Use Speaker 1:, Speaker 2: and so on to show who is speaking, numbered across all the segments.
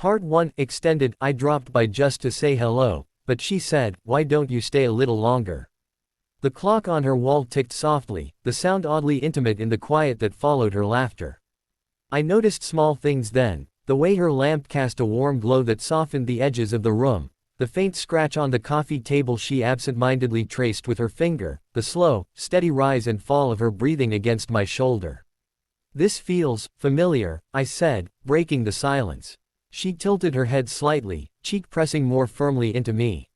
Speaker 1: Part 1 extended. I dropped by just to say hello, but she said, "Why don't you stay a little longer?" The clock on her wall ticked softly, the sound oddly intimate in the quiet that followed her laughter. I noticed small things then, the way her lamp cast a warm glow that softened the edges of the room, the faint scratch on the coffee table she absent-mindedly traced with her finger, the slow, steady rise and fall of her breathing against my shoulder. "This feels familiar," I said, breaking the silence. She tilted her head slightly, cheek pressing more firmly into me.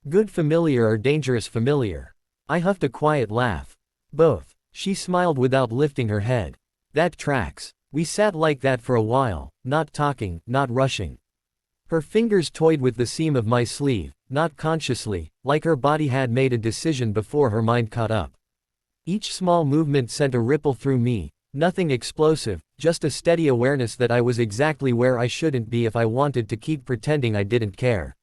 Speaker 1: "Good familiar or dangerous familiar?" I huffed a quiet laugh. "Both." She smiled without lifting her head. "That tracks." We sat like that for a while, not talking, not rushing. Her fingers toyed with the seam of my sleeve, not consciously, like her body had made a decision before her mind caught up. Each small movement sent a ripple through me, nothing explosive, just a steady awareness that I was exactly where I shouldn't be if I wanted to keep pretending I didn't care.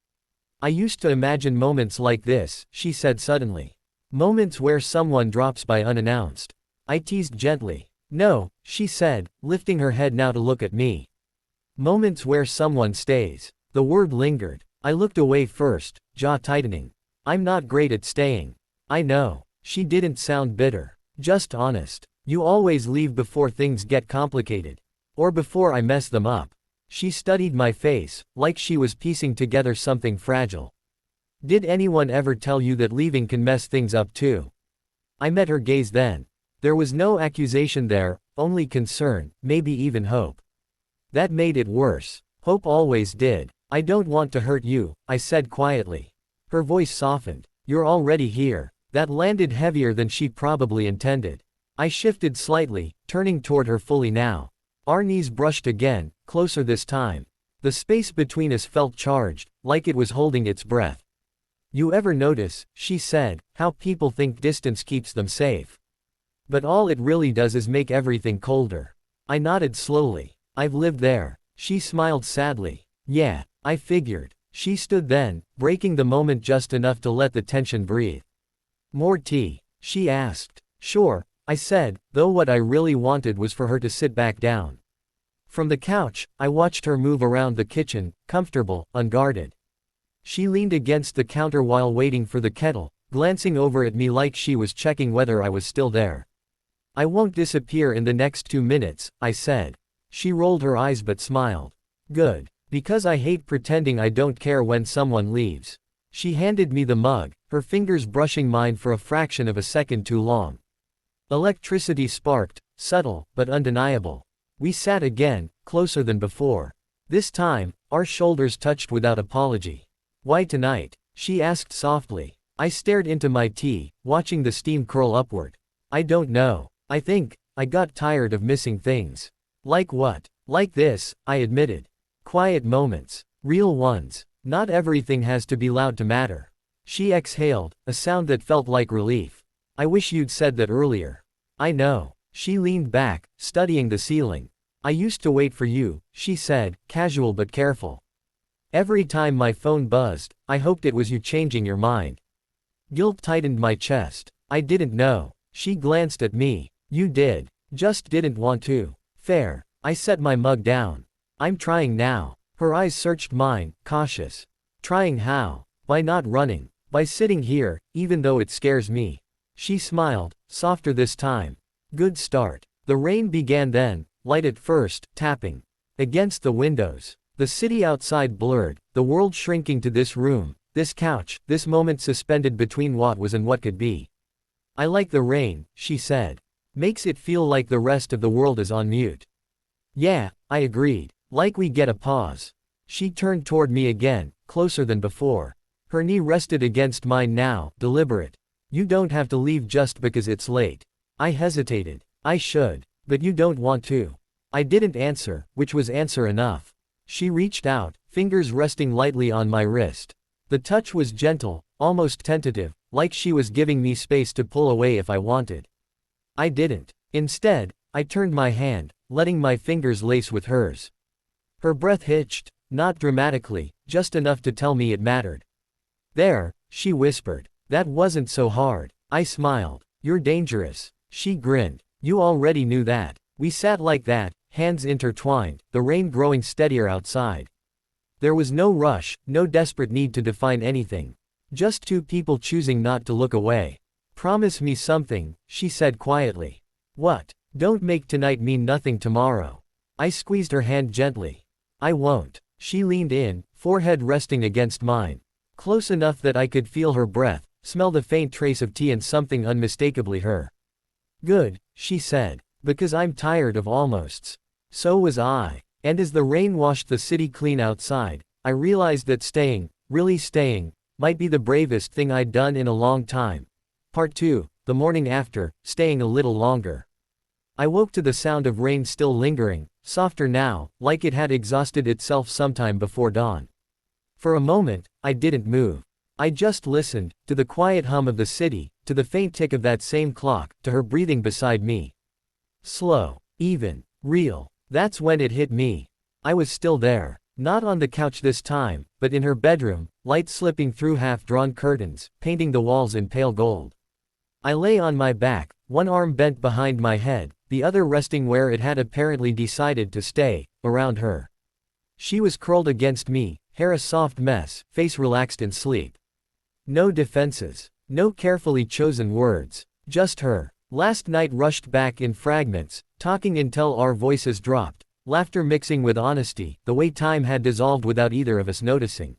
Speaker 1: "I used to imagine moments like this," she said suddenly. "Moments where someone drops by unannounced." I teased gently. "No," she said, lifting her head now to look at me. "Moments where someone stays." The word lingered. I looked away first, jaw tightening. "I'm not great at staying." "I know." She didn't sound bitter. Just honest. "You always leave before things get complicated. Or before I mess them up." She studied my face, like she was piecing together something fragile. "Did anyone ever tell you that leaving can mess things up too?" I met her gaze then. There was no accusation there, only concern, maybe even hope. That made it worse. Hope always did. "I don't want to hurt you," I said quietly. Her voice softened. "You're already here." That landed heavier than she probably intended. I shifted slightly, turning toward her fully now. Our knees brushed again, closer this time. The space between us felt charged, like it was holding its breath. "You ever notice," she said, "how people think distance keeps them safe? But all it really does is make everything colder." I nodded slowly. "I've lived there." She smiled sadly. "Yeah, I figured." She stood then, breaking the moment just enough to let the tension breathe. "More tea?" she asked. "Sure," I said, though what I really wanted was for her to sit back down. From the couch, I watched her move around the kitchen, comfortable, unguarded. She leaned against the counter while waiting for the kettle, glancing over at me like she was checking whether I was still there. "I won't disappear in the next 2 minutes," I said. She rolled her eyes but smiled. "Good. Because I hate pretending I don't care when someone leaves." She handed me the mug, her fingers brushing mine for a fraction of a second too long. Electricity sparked, subtle, but undeniable. We sat again, closer than before. This time, our shoulders touched without apology. "Why tonight?" she asked softly. I stared into my tea, watching the steam curl upward. "I don't know. I think I got tired of missing things." "Like what?" "Like this," I admitted. "Quiet moments. Real ones. Not everything has to be loud to matter." She exhaled, a sound that felt like relief. "I wish you'd said that earlier." "I know." She leaned back, studying the ceiling. "I used to wait for you," she said, casual but careful. "Every time my phone buzzed, I hoped it was you changing your mind." Guilt tightened my chest. "I didn't know." She glanced at me. "You did. Just didn't want to." "Fair." I set my mug down. "I'm trying now." Her eyes searched mine, cautious. "Trying how?" "By not running. By sitting here, even though it scares me." She smiled, softer this time. "Good start." The rain began then, light at first, tapping against the windows. The city outside blurred, the world shrinking to this room, this couch, this moment suspended between what was and what could be. "I like the rain," she said. "Makes it feel like the rest of the world is on mute." "Yeah," I agreed. "Like we get a pause." She turned toward me again, closer than before. Her knee rested against mine now, deliberate. "You don't have to leave just because it's late." I hesitated. "I should. But you don't want to." I didn't answer, which was answer enough. She reached out, fingers resting lightly on my wrist. The touch was gentle, almost tentative, like she was giving me space to pull away if I wanted. I didn't. Instead, I turned my hand, letting my fingers lace with hers. Her breath hitched, not dramatically, just enough to tell me it mattered. "There," she whispered. "That wasn't so hard." I smiled. "You're dangerous." She grinned. "You already knew that." We sat like that, hands intertwined, the rain growing steadier outside. There was no rush, no desperate need to define anything. Just two people choosing not to look away. Promise me something, she said quietly. What? Don't make tonight mean nothing tomorrow. I squeezed her hand gently. I won't. She leaned in, forehead resting against mine. Close enough that I could feel her breath, smell the faint trace of tea and something unmistakably her. Good, she said. Because I'm tired of almosts. So was I. And as the rain washed the city clean outside, I realized that staying, really staying, might be the bravest thing I'd done in a long time. Part 2, the morning after, staying a little longer. I woke to the sound of rain still lingering, softer now, like it had exhausted itself sometime before dawn. For a moment, I didn't move. I just listened, to the quiet hum of the city, to the faint tick of that same clock, to her breathing beside me. Slow, even, real. That's when it hit me. I was still there. Not on the couch this time, but in her bedroom, light slipping through half-drawn curtains, painting the walls in pale gold. I lay on my back, one arm bent behind my head, the other resting where it had apparently decided to stay, around her. She was curled against me, hair a soft mess, face relaxed in sleep. No defenses. No carefully chosen words. Just her. Last night rushed back in fragments, talking until our voices dropped, laughter mixing with honesty, the way time had dissolved without either of us noticing.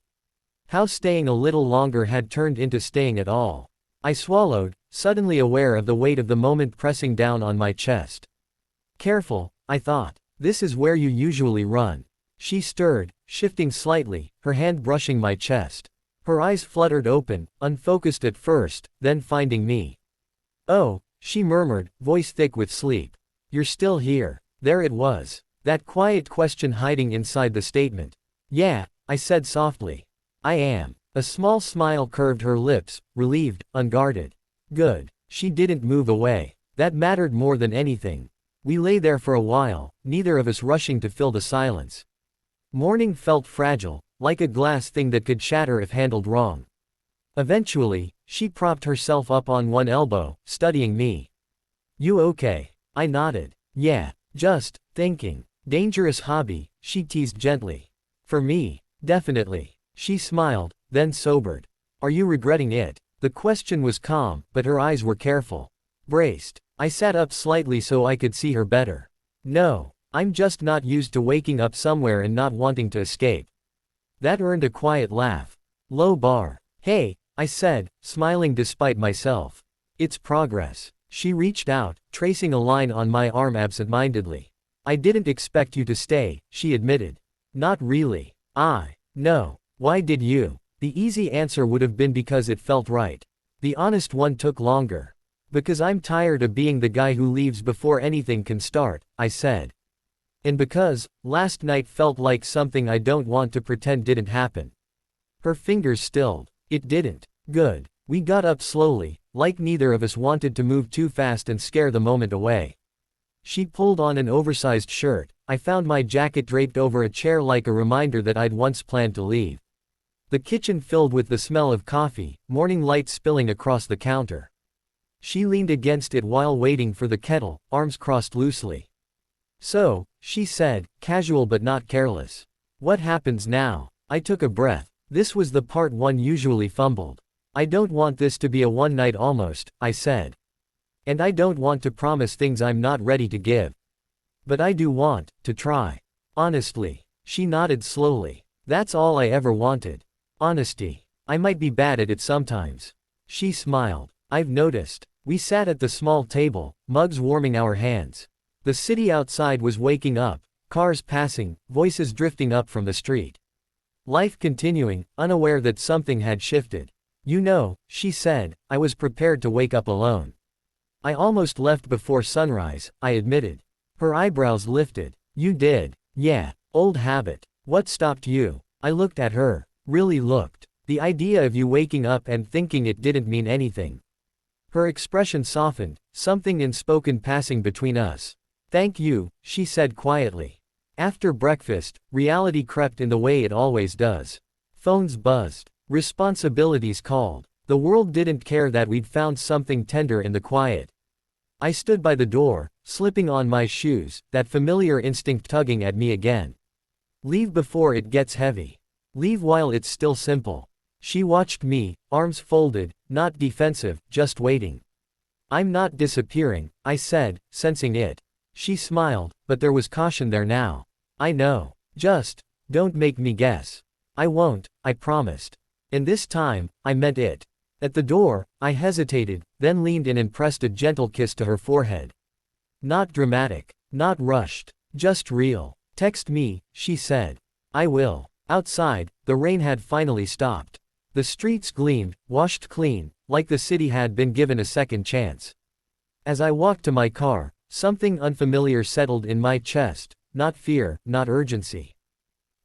Speaker 1: How staying a little longer had turned into staying at all. I swallowed, suddenly aware of the weight of the moment pressing down on my chest. Careful, I thought. This is where you usually run. She stirred, shifting slightly, her hand brushing my chest. Her eyes fluttered open, unfocused at first, then finding me. Oh, she murmured, voice thick with sleep. You're still here. There it was. That quiet question hiding inside the statement. Yeah, I said softly. I am. A small smile curved her lips, relieved, unguarded. Good. She didn't move away. That mattered more than anything. We lay there for a while, neither of us rushing to fill the silence. Morning felt fragile, like a glass thing that could shatter if handled wrong. Eventually, she propped herself up on one elbow, studying me. You okay? I nodded. Yeah, just thinking. Dangerous hobby, she teased gently. For me, definitely. She smiled, then sobered. Are you regretting it? The question was calm, but her eyes were careful. Braced. I sat up slightly so I could see her better. No, I'm just not used to waking up somewhere and not wanting to escape. That earned a quiet laugh. Low bar. Hey, I said, smiling despite myself. It's progress. She reached out, tracing a line on my arm absent-mindedly. I didn't expect you to stay, she admitted. Not really. No. Why did you? The easy answer would have been because it felt right. The honest one took longer. Because I'm tired of being the guy who leaves before anything can start, I said. And because, last night felt like something I don't want to pretend didn't happen. Her fingers stilled. It didn't. Good. We got up slowly, like neither of us wanted to move too fast and scare the moment away. She pulled on an oversized shirt. I found my jacket draped over a chair like a reminder that I'd once planned to leave. The kitchen filled with the smell of coffee, morning light spilling across the counter. She leaned against it while waiting for the kettle, arms crossed loosely. So, she said, casual but not careless. What happens now? I took a breath. This was the part one usually fumbled. I don't want this to be a one-night almost, I said. And I don't want to promise things I'm not ready to give. But I do want to try. Honestly. She nodded slowly. That's all I ever wanted. Honesty. I might be bad at it sometimes. She smiled. I've noticed. We sat at the small table, mugs warming our hands. The city outside was waking up, cars passing, voices drifting up from the street. Life continuing, unaware that something had shifted. You know, she said, I was prepared to wake up alone. I almost left before sunrise, I admitted. Her eyebrows lifted. You did. Yeah, old habit. What stopped you? I looked at her. Really looked. The idea of you waking up and thinking it didn't mean anything. Her expression softened, something unspoken passing between us. Thank you, she said quietly. After breakfast, reality crept in the way it always does. Phones buzzed. Responsibilities called. The world didn't care that we'd found something tender in the quiet. I stood by the door, slipping on my shoes, that familiar instinct tugging at me again. Leave before it gets heavy. Leave while it's still simple. She watched me, arms folded, not defensive, just waiting. I'm not disappearing, I said, sensing it. She smiled, but there was caution there now. I know. Just, don't make me guess. I won't, I promised. And this time, I meant it. At the door, I hesitated, then leaned in and pressed a gentle kiss to her forehead. Not dramatic, not rushed, just real. Text me, she said. I will. Outside, the rain had finally stopped. The streets gleamed, washed clean, like the city had been given a second chance. As I walked to my car, something unfamiliar settled in my chest, not fear, not urgency.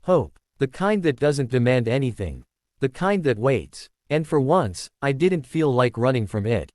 Speaker 1: Hope. The kind that doesn't demand anything. The kind that waits. And for once, I didn't feel like running from it.